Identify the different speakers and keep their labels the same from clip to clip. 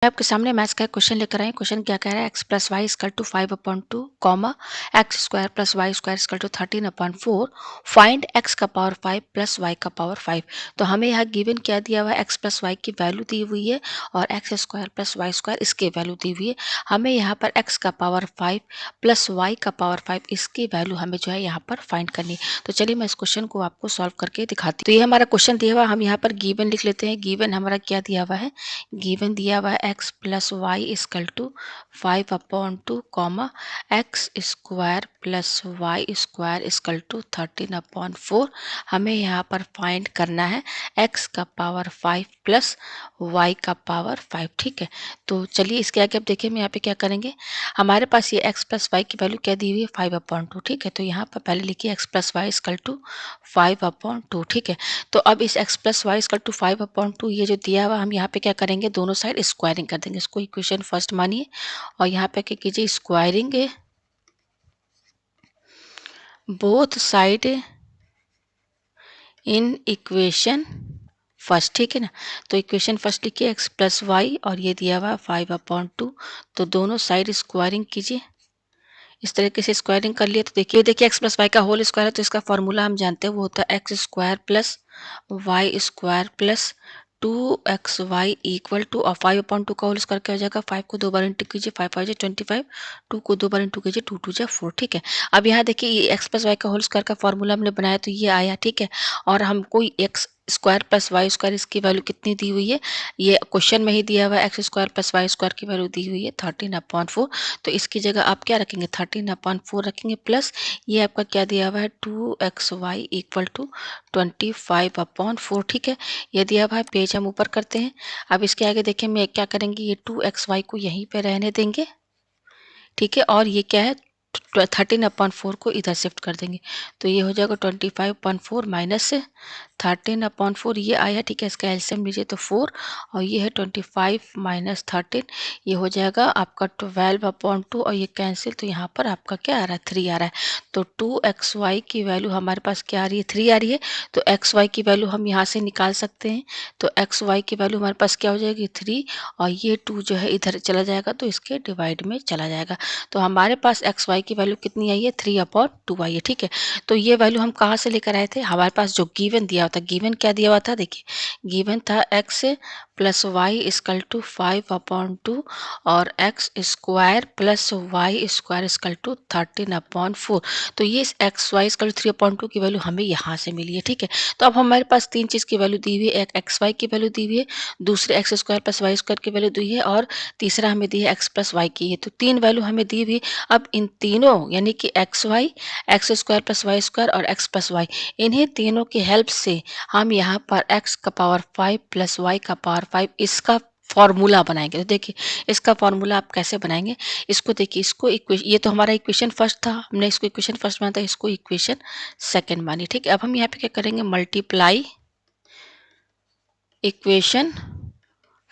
Speaker 1: मैं आपके सामने मैथ्स का एक क्वेश्चन लेकर आई हूँ। क्वेश्चन क्या कह रहा है, x plus y equal to 5/2 comma x square plus y square equal to 13/4 find x का पावर 5 प्लस वाई का पावर 5। तो हमें यहाँ गिवन क्या दिया हुआ है, एक्स प्लस वाई की वैल्यू दी हुई है और x square plus y square इसकी वैल्यू दी हुई है। हमें यहाँ पर एक्स का पावर 5 प्लस वाई का पावर 5 इसकी वैल्यू हमें जो है यहाँ पर फाइंड करनी है। तो चलिए मैं इस क्वेश्चन को आपको सॉल्व करके दिखाती हूँ। तो ये हमारा क्वेश्चन दिया हुआ, हम यहाँ पर गिवन लिख लेते हैं। गिवन हमारा क्या दिया हुआ है, गिवन दिया हुआ है x plus y equal to 5/2 comma x square plus y square equal to 13/4। हमें यहाँ पर फाइंड करना है एक्स का पावर 5 प्लस वाई का पावर 5। ठीक है, तो चलिए इसके आगे अब देखिए, हम यहाँ पे क्या करेंगे। हमारे पास ये एक्स प्लस वाई की वैल्यू क्या दी हुई है, 5/2। ठीक है, तो यहाँ पर पहले लिखिए x plus y equal to 5/2। ठीक है, तो अब इस x plus y equal to 5/2 ये जो दिया हुआ, हम यहाँ पे क्या करेंगे, दोनों साइड स्क्वायरिंग कर देंगे। इसको इक्वेशन फर्स्ट मानिए और यहाँ पे क्या कीजिए, squaring both side in equation first. ठीक है ना, तो इक्वेशन फर्स्ट लिखिए एक्स प्लस वाई और ये दिया हुआ 5/2, तो दोनों साइड स्क्वायरिंग कीजिए। इस तरीके से स्क्वायरिंग कर लिए तो देखिए एक्स प्लस वाई का होल स्क्वायर है, तो इसका फॉर्मूला हम जानते हैं, वो होता है x square plus y square plus 2xy equal to, और 5/2 का होल स्क्वायर क्या हो जाएगा, 5 को 2 बार इंटू कीजिए, 5 5 25, 2 को 2 बार इंटू कीजिए, 2 2 4। ठीक है, अब यहाँ देखिए ये एक्स प्लस वाई का होल स्क्वायर का फॉर्मूला हमने बनाया तो ये आया। ठीक है, और हमको x square plus y square इसकी वैल्यू कितनी दी हुई है, ये क्वेश्चन में ही दिया हुआ है, x square plus y square की वैल्यू दी हुई है 13/4। तो इसकी जगह आप क्या रखेंगे, 13/4 रखेंगे, प्लस ये आपका क्या दिया हुआ है, 2xy इक्वल टू 25/4। ठीक है, ये दिया हुआ है, पेज हम ऊपर करते हैं। अब इसके आगे देखिए मैं क्या करेंगे, ये 2xy को यहीं पे रहने देंगे। ठीक है, और ये क्या है, 13/4 को इधर शिफ्ट कर देंगे, तो ये हो जाएगा 25/4 माइनस 13/4 ये आया। ठीक है, इसका एलसीएम लीजिए तो 4, और ये है 25 माइनस 13, ये हो जाएगा आपका 12/2, और ये कैंसिल, तो यहाँ पर आपका क्या आ रहा है, 3 आ रहा है। तो 2xy की वैल्यू हमारे पास क्या आ रही है, 3 आ रही है। तो xy की वैल्यू हम यहाँ से निकाल सकते हैं, तो xy की वैल्यू हमारे पास क्या हो जाएगी, 3, और ये 2 जो है इधर चला जाएगा तो इसके डिवाइड में चला जाएगा। तो हमारे पास xy की वैल्यू कितनी आई है, 3/2 आई है। ठीक है, तो ये वैल्यू हम कहाँ से लेकर आए थे, हमारे पास जो गिवन दिया हुआ था, गिवन क्या दिया हुआ था, देखिए गिवन था x plus y equal to 5/2 और x square plus y square equal to 13/4। तो ये एक्स वाई इक्वल टू 3/2 की वैल्यू हमें यहाँ से मिली है। ठीक है, तो अब हमारे पास तीन चीज़ की वैल्यू दी हुई है, एक एक्स वाई की वैल्यू दी हुई है, दूसरे x square plus y square की वैल्यू दी है, और तीसरा हमें दी है एक्स प्लस वाई की है। तो तीन वैल्यू हमें दी हुई। अब इन तीनों यानी कि x y, x square plus y square और एक्स प्लस वाई, इन्हीं तीनों की हेल्प से हम यहाँ पर एक्स का पावर 5 प्लस वाई का पावर 5 इसका फॉर्मूला बनाएंगे। तो देखिए इसका फॉर्मूला आप कैसे बनाएंगे, इसको देखिए, इसको इक्वेशन, ये तो हमारा इक्वेशन फर्स्ट था, हमने इसको इक्वेशन फर्स्ट माना था, इसको इक्वेशन सेकंड मानी। ठीक है, अब हम यहाँ पे क्या करेंगे, multiply equation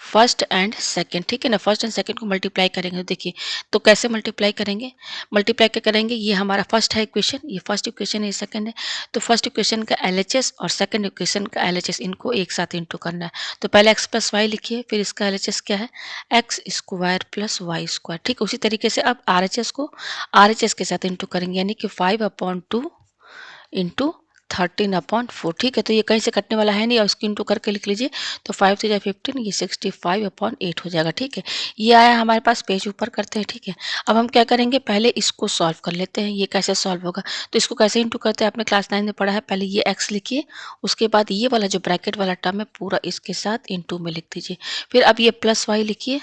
Speaker 1: first and second. ठीक है ना, फर्स्ट एंड सेकंड को मल्टीप्लाई करेंगे। तो देखिए, तो कैसे मल्टीप्लाई करेंगे, मल्टीप्लाई क्या करेंगे, ये हमारा फर्स्ट है इक्वेशन, ये फर्स्ट इक्वेशन है, ये सेकंड है। तो फर्स्ट इक्वेशन का एलएचएस और सेकंड इक्वेशन का एलएचएस, इनको एक साथ इंटू करना है। तो पहले एक्स प्लस वाई लिखिए, फिर इसका एलएचएस क्या है, x square plus y square. ठीक, उसी तरीके से अब आरएचएस को आरएचएस के साथ इंटू करेंगे, यानी कि 5/2 इंटू 13/4। ठीक है, तो ये कहीं से कटने वाला है नहीं, और इसको इंटू करके लिख लीजिए, तो 5 3 15, ये 65/8 हो जाएगा। ठीक है, ये आया हमारे पास, पेज ऊपर करते हैं। ठीक है, अब हम क्या करेंगे, पहले इसको सॉल्व कर लेते हैं, ये कैसे सॉल्व होगा। तो इसको कैसे इंटू करते हैं, आपने क्लास 9 में पढ़ा है। पहले ये एक्स लिखिए, उसके बाद ये वाला जो ब्रैकेट वाला टर्म है पूरा इसके साथ इंटू में लिख दीजिए, फिर अब ये प्लस वाई लिखिए,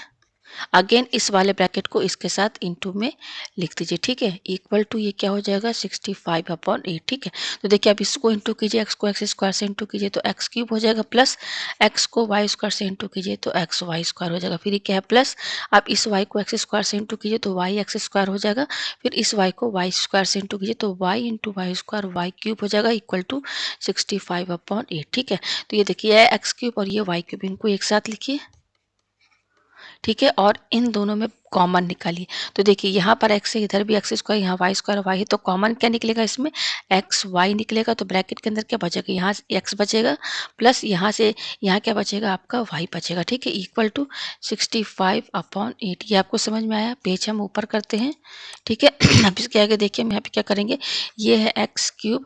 Speaker 1: अगेन इस वाले ब्रैकेट को इसके साथ इनटू में लिख दीजिए। ठीक है, इक्वल टू ये क्या हो जाएगा, 65/8। ठीक है, तो देखिए अब इसको इंटू कीजिए, एक्स को एक्स स्क्वायर से इंटू कीजिए तो एक्स क्यूब हो जाएगा, प्लस एक्स को वाई स्क्वायर से इंटू कीजिए तो एक्स वाई स्क्वायर हो जाएगा, फिर ये क्या है प्लस, अब इस वाई को एक्स स्क्वायर से इंटू कीजिए तो वाई एक्स स्क्वायर हो जाएगा, फिर इस वाई को वाई स्क्वायर से इंटू कीजिए तो y into y square y cube हो जाएगा, इक्वल टू 65/8। ठीक है, तो ये देखिए एक्स क्यूब और ये वाई क्यूब, इनको एक साथ लिखिए। ठीक है, और इन दोनों में कॉमन निकालिए। तो देखिए यहाँ पर x है, इधर भी एक्स स्क्वायर, यहाँ वाई स्क्वायर वाई है, तो कॉमन क्या निकलेगा इसमें, एक्स वाई निकलेगा। तो ब्रैकेट के अंदर क्या बचेगा, यहाँ से x बचेगा प्लस यहाँ से यहाँ क्या बचेगा आपका y बचेगा, ठीक है, इक्वल टू 65/8। ये आपको समझ में आया। पेज हम ऊपर करते हैं, ठीक है। अब इसके आगे देखिए हम यहाँ पे क्या करेंगे, ये है x cube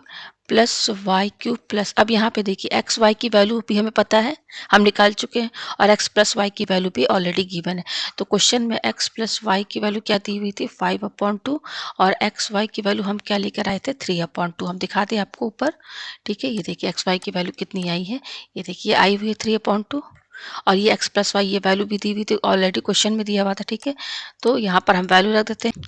Speaker 1: plus y cube plus, अब यहाँ पे देखिए एक्स वाई की वैल्यू भी हमें पता है, हम निकाल चुके हैं, और एक्स प्लस वाई की वैल्यू भी ऑलरेडी गिवन है। तो क्वेश्चन में एक्स प्लस वाई की वैल्यू क्या दी हुई थी, 5/2, और एक्स वाई की वैल्यू हम क्या लेकर आए थे, 3/2। हम दिखा दें आपको ऊपर, ठीक है। ये देखिए एक्स वाई की वैल्यू कितनी आई है, ये देखिए आई हुई है 3/2, और ये एक्स प्लस वाई ये वैल्यू भी दी हुई थी, ऑलरेडी क्वेश्चन में दिया हुआ था, ठीक है। तो यहाँ पर हम वैल्यू रख देते हैं।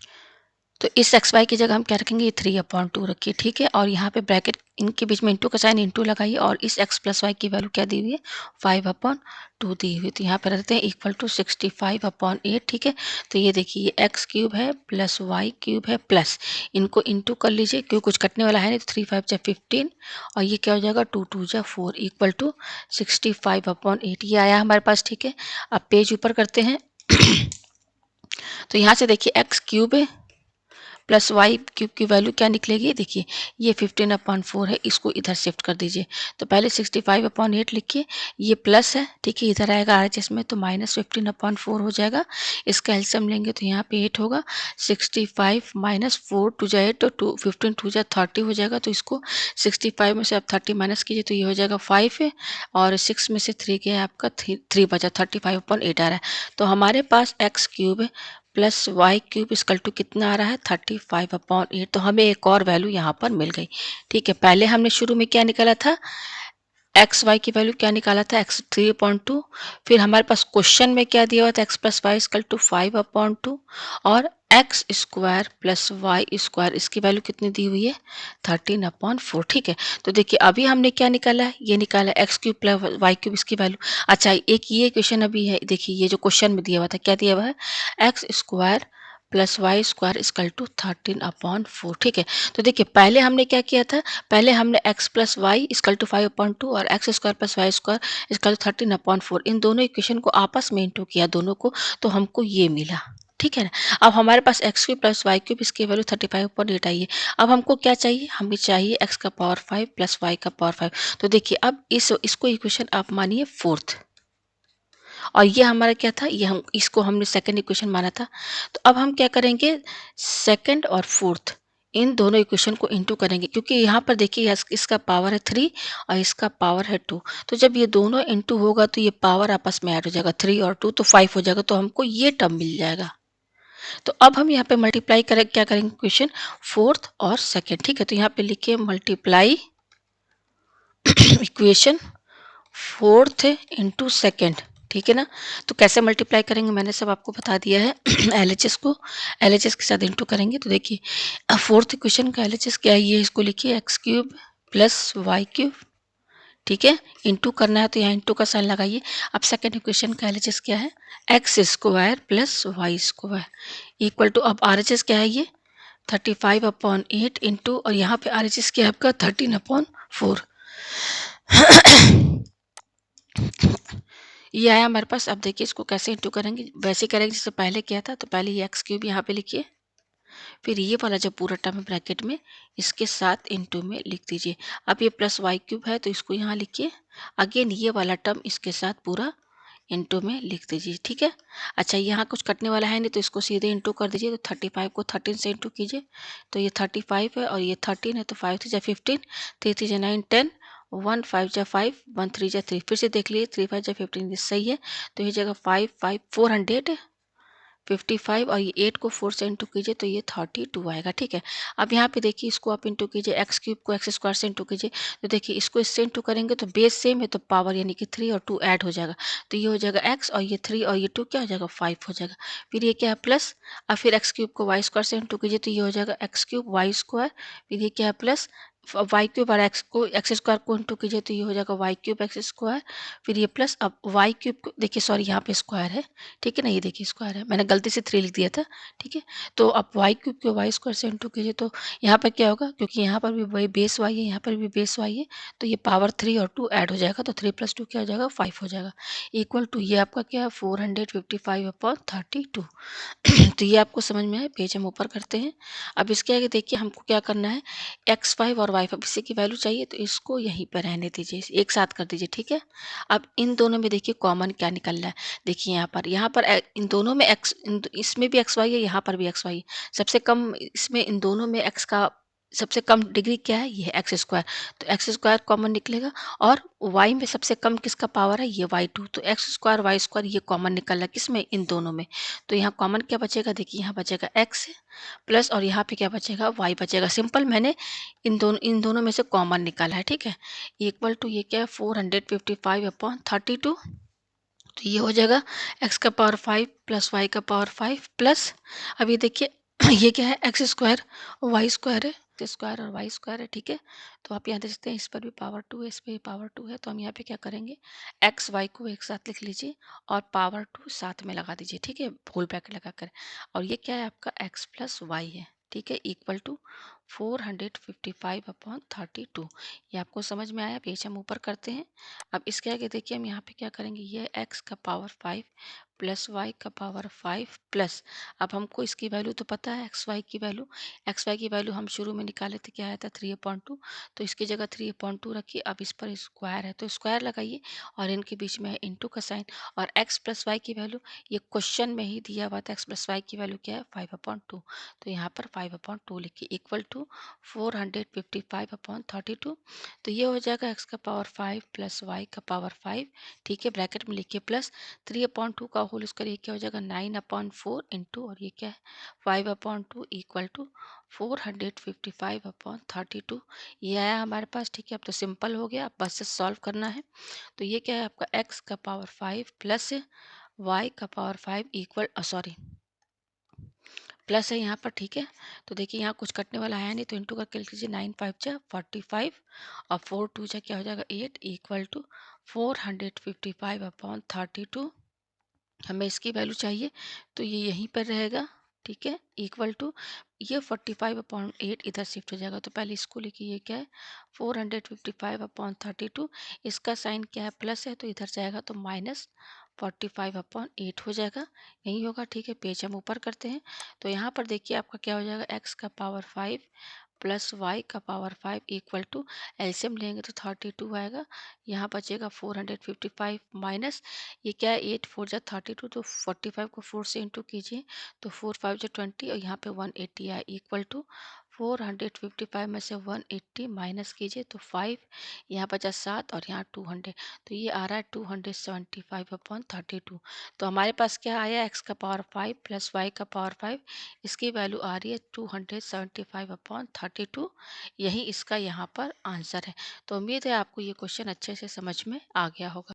Speaker 1: तो इस एक्स वाई की जगह हम क्या रखेंगे, ये 3/2 रखिए, ठीक है। और यहाँ पे ब्रैकेट इनके बीच में इंटू का साइन, इंटू लगाइए, और इस एक्स प्लस वाई की वैल्यू क्या दी हुई है, 5/2 दी हुई। तो यहाँ पे रखते हैं इक्वल टू 65/8, ठीक है। तो ये देखिए ये एक्स क्यूब है प्लस वाई क्यूब है प्लस, इनको इंटू कर लीजिए क्योंकि कुछ कटने वाला है नहीं, तो 3 5 जा 15, और ये क्या हो जाएगा 2 2 जा 4 इक्वल टू 65/8। ये आया हमारे पास, ठीक है। अब पेज ऊपर करते हैं। तो यहाँ से देखिए एक्स क्यूब है प्लस वाई क्यूब की वैल्यू क्या निकलेगी, देखिए ये 15/4 है, इसको इधर शिफ्ट कर दीजिए। तो पहले 65/8 लिखिए, ये प्लस है, ठीक है, इधर आएगा RHS में, तो -15/4 हो जाएगा। इसका एलसीएम लेंगे तो यहाँ पे 8 होगा, 65 - 4 2 जा 8, तो 15 2 जा 30 हो जाएगा। तो इसको 65 में से आप 30 माइनस कीजिए, तो ये हो जाएगा 5 है, और 6 में से 3 गया आपका 3 बचा, 35/8 आ रहा है। तो हमारे पास x cube plus y cube is equal to कितना आ रहा है, 35/8। तो हमें एक और वैल्यू यहाँ पर मिल गई, ठीक है। पहले हमने शुरू में क्या निकाला था, एक्स वाई की वैल्यू क्या निकाला था, एक्स 3/2। फिर हमारे पास क्वेश्चन में क्या दिया हुआ था, x plus y equal to 5/2, और x square plus y square इसकी वैल्यू कितनी दी हुई है, 13/4, ठीक है। तो देखिए अभी हमने क्या निकाला है, ये निकाला x cube plus y cube इसकी वैल्यू। अच्छा एक ये क्वेश्चन अभी है, देखिए ये जो क्वेश्चन में दिया हुआ था क्या दिया हुआ है, x square plus y square equal to 13/4, ठीक है। तो देखिए पहले हमने क्या किया था, पहले हमने x plus y equal to 5/2 और x square plus y square equal to 13/4, इन दोनों इक्वेशन को आपस में इंटू किया दोनों को, तो हमको ये मिला, ठीक है ना। अब हमारे पास x cube plus y cube इसकी वैल्यू 35/8 आई है। अब हमको क्या चाहिए, हमें चाहिए एक्स का पावर 5 प्लस वाई का पावर 5। तो देखिए अब इसको इक्वेशन आप मानिए फोर्थ, और ये हमारा क्या था, ये हम इसको हमने सेकंड इक्वेशन माना था। तो अब हम क्या करेंगे, सेकंड और फोर्थ इन दोनों इक्वेशन को इंटू करेंगे, क्योंकि यहाँ पर देखिए इसका पावर है 3 और इसका पावर है 2। तो जब ये दोनों इंटू होगा तो ये पावर आपस में ऐड हो जाएगा, 3 और 2 तो 5 हो जाएगा, तो हमको ये टर्म मिल जाएगा। तो अब हम यहाँ पे मल्टीप्लाई करें, क्या करेंगे इक्वेशन फोर्थ और सेकेंड, ठीक है। तो यहाँ पे लिखिए multiply equation fourth into second, ठीक है ना। तो कैसे मल्टीप्लाई करेंगे मैंने सब आपको बता दिया है। LHS को LHS के साथ इंटू करेंगे। तो देखिए फोर्थ इक्वेशन का LHS क्या है, ये इसको लिखिए x cube plus y cube, ठीक है, इंटू करना है तो यहाँ इंटू का साइन लगाइए। अब सेकेंड इक्वेशन का LHS क्या है, x square plus y square equal to, अब RHS क्या है, ये 35/8 इंटू, और यहाँ पे RHS क्या है आपका 13/4। ये आया हमारे पास। अब देखिए इसको कैसे इंटू करेंगे, वैसे करेंगे जैसे पहले किया था। तो पहले ये एक्स क्यूब यहाँ पे लिखिए, फिर ये वाला जो पूरा टर्म है ब्रैकेट में इसके साथ इंटू में लिख दीजिए। अब ये प्लस वाई क्यूब है तो इसको यहाँ लिखिए, अगेन ये वाला टर्म इसके साथ पूरा इंटू में लिख दीजिए, ठीक है। अच्छा यहाँ कुछ कटने वाला है नहीं तो इसको सीधे इंटू कर दीजिए। तो 35 को 13 से इंटू कीजिए, तो ये 35 है और ये 13 है, तो 5 3 जा 15, 3 3 जा 9 10, 1 5 जा 5, 1 3 जा 3, फिर से देख लीजिए 3 5 जा 15, ये सही है। तो ये जगह 5 5 455, और ये 8 को 4 से इंटू कीजिए तो ये 32 आएगा, ठीक है। अब यहाँ पे देखिए इसको आप इंटू कीजिए, एक्स क्यूब को एक्स स्क्वायर से इंटू कीजिए। तो देखिए इसको इससे इंटू करेंगे तो बेस सेम है, तो पावर यानी कि 3 और 2 ऐड हो जाएगा, तो ये हो जाएगा एक्स, और ये 3 और ये 2 क्या हो जाएगा 5 हो जाएगा। फिर ये क्या है प्लस, अब फिर एक्स क्यूब को वाई स्क्वायर से इंटू कीजिए तो ये हो जाएगा एक्स क्यूब वाई स्क्वायर, फिर ये क्या है प्लस वाई क्यूब और एक्स को एक्स स्क्वायर को इंटू कीजिए तो ये हो जाएगा वाई क्यूब एक्स स्क्वायर, फिर ये प्लस, अब वाई क्यूब को देखिए, सॉरी यहाँ पे स्क्वायर है, ठीक है ना, ये देखिए स्क्वायर है, मैंने गलती से 3 लिख दिया था, ठीक है। तो अब वाई क्यूब को वाई स्क्वायर से इंटू कीजिए तो यहाँ पर क्या होगा, क्योंकि यहाँ पर भी वही बेस वाई है, यहाँ पर भी बेस वाई है, तो ये पावर 3 और 2 ऐड हो जाएगा, तो 3 + 2 क्या हो जाएगा, 5 हो जाएगा, इक्वल टू ये आपका क्या है 455/32। तो ये आपको समझ में आया। पेज हम ऊपर करते हैं। अब इसके आगे देखिए हमको क्या करना है, x5 और y5 इसी की वैल्यू चाहिए, तो इसको यहीं पर रहने दीजिए, एक साथ कर दीजिए, ठीक है। अब इन दोनों में देखिए कॉमन क्या निकल रहा है, देखिए यहाँ पर इन दोनों में x, इसमें भी xy है, यहाँ पर भी xy है। सबसे कम इसमें इन दोनों में x का सबसे कम डिग्री क्या है, ये है एक्स स्क्वायर, तो एक्स स्क्वायर कॉमन निकलेगा। और y में सबसे कम किसका पावर है, ये y2, तो एक्स स्क्वायर वाई स्क्वायर ये कॉमन निकल रहा है किसमें, इन दोनों में। तो यहाँ कॉमन क्या बचेगा, देखिए यहाँ बचेगा x प्लस, और यहाँ पे क्या बचेगा, y बचेगा। सिंपल, मैंने इन दोनों में से कॉमन निकाला है, ठीक है। इक्वल टू ये क्या है 455/32, तो ये हो जाएगा x का पावर 5 प्लस y का पावर 5 प्लस, अब ये देखिए ये क्या है, एक्स स्क्वायर वाई स्क्वायर है, एक्स स्क्वायर और वाई स्क्वायर है, ठीक है। तो आप यहाँ देख सकते हैं इस पर भी पावर 2 है, इस पर भी पावर 2 है, तो हम यहाँ पे क्या करेंगे, एक्स वाई को एक साथ लिख लीजिए और पावर 2 साथ में लगा दीजिए, ठीक है, फुल ब्रैकेट लगा कर। और ये क्या है आपका x प्लस वाई है, ठीक है, इक्वल टू 455/32। ये आपको समझ में आया। पेज हम ऊपर करते हैं। अब इसके आगे देखिए हम यहाँ पे क्या करेंगे, ये x का पावर 5 प्लस y का पावर 5 प्लस, अब हमको इसकी वैल्यू तो पता है, एक्स वाई की वैल्यू हम शुरू में निकाले थे, क्या आया था 3/2, तो इसकी जगह 3/2 रखिए। अब इस पर स्क्वायर है तो स्क्वायर लगाइए और इनके बीच में है इंटू का साइन। और x प्लस वाई की वैल्यू ये क्वेश्चन में ही दिया हुआ था, x प्लस वाई की वैल्यू क्या है 5/2, तो यहाँ पर 5/2 लिखिए, इक्वल टू 455/32। तो ये हो जाएगा x का पावर 5 प्लस y का पावर 5, ठीक है, ब्रैकेट में लिखिए प्लस 3/2 का होल स्क्वायर, ये क्या हो जाएगा 9/4 इंटू, और ये क्या है 5/2 इक्वल टू 455/32। ये आया हमारे पास, ठीक है। अब तो सिंपल हो गया, अब बस से सॉल्व करना है। तो ये क्या है आपका x का पावर 5 प्लस y का पावर 5 इक्वल, सॉरी प्लस है यहाँ पर, ठीक है। तो देखिए यहाँ कुछ कटने वाला है नहीं, तो इंटू करके लिख लीजिए, 9 5 जा 45 और 4 2 जा क्या हो जाएगा 8, इक्वल टू 455/32। हमें इसकी वैल्यू चाहिए, तो ये यहीं पर रहेगा, ठीक है, इक्वल टू ये 45/8 इधर शिफ्ट हो जाएगा, तो पहले इसको लिखिए, ये क्या है 455/32, इसका साइन क्या है प्लस है, तो इधर जाएगा तो -45/8 हो जाएगा, यही होगा, ठीक है। पेज हम ऊपर करते हैं। तो यहाँ पर देखिए आपका क्या हो जाएगा, x का पावर 5 प्लस वाई का पावर 5 इक्वल टू, एलसीएम लेंगे तो 32 आएगा, यहाँ बचेगा 455 माइनस, ये क्या है 8 4 जा 32, तो 45 को 4 से इंटू कीजिए, तो 4 5 जा 20 और यहाँ पे 180 आए, इक्वल टू 455 में से 180 माइनस कीजिए तो 5, यहाँ बचा 7 और यहाँ 200, तो ये आ रहा है 275/32। तो हमारे पास क्या आया, x का पावर 5 प्लस वाई का पावर 5, इसकी वैल्यू आ रही है 275/32। यही इसका यहाँ पर आंसर है। तो उम्मीद है आपको ये क्वेश्चन अच्छे से समझ में आ गया होगा।